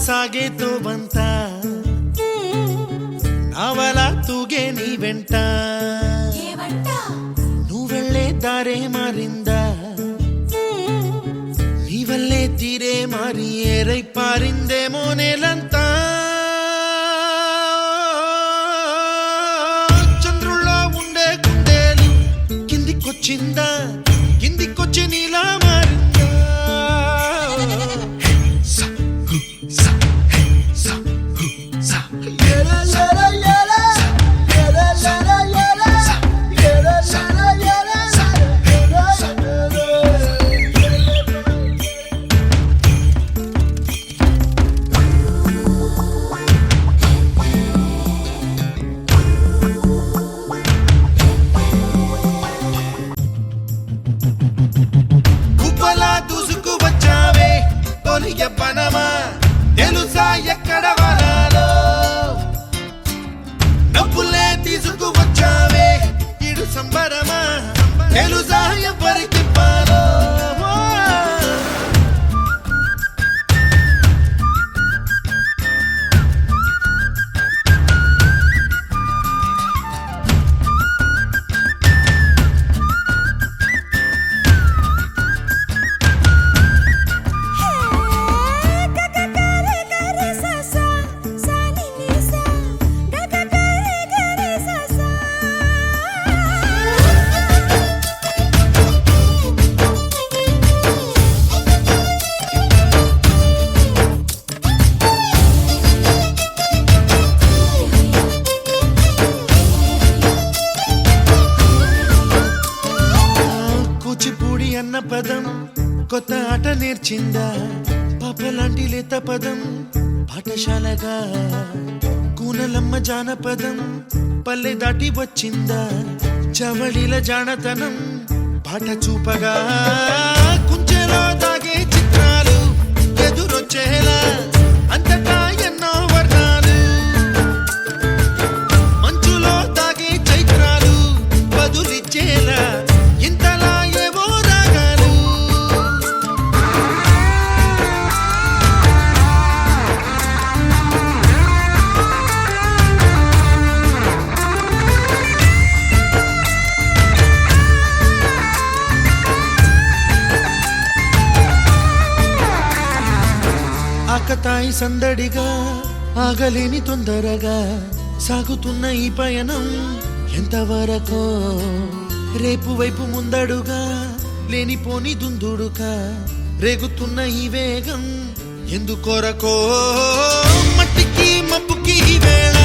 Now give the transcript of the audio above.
ಸಾಗೇತೋ ಬಂತ ನಾವಲ ತೂಗೆ ನೀ వెంట నువ్వెళ్ళే దారే మారిందా నీ వల్లే తీరే మారి ఏరై పారిందేమో నేలంతా చంద్రుల్లో ఉండే గుండెలు కిందికొచ్చిందా కిందికొచ్చి నీలా మారిందా పనమా తెలుసా ఎక్కడ వనాలో డబ్బులే తీసుకువచ్చావే ఇడు సంబరమా తెలుసా ఎవరికి పాలో అన్న పదం కొత్త ఆట నేర్చిందా పాపలాంటి లేత పదం పాఠశాలగా కూనలమ్మ జానపదం పల్లె దాటి వచ్చిందా చవడిల జానతనం పాట చూపగా కుంచెలో దాగే చిత్రాలు ఎదురొచ్చేలా అంతటా ఎన్నో వర్ణాలు మంచులో దాగే చైత్రాలు బదులిచ్చేలా ఇంతలా ఆకతాయి సందడిగా ఆగలేని తొందరగా సాగుతున్న ఈ పయనం ఎంతవరకో రేపు వైపు ముందడుగా లేనిపోని దుందుడుగా రేగుతున్న ఈ వేగం ఎందుకొరకో మట్టికి మబ్బుకి వేళ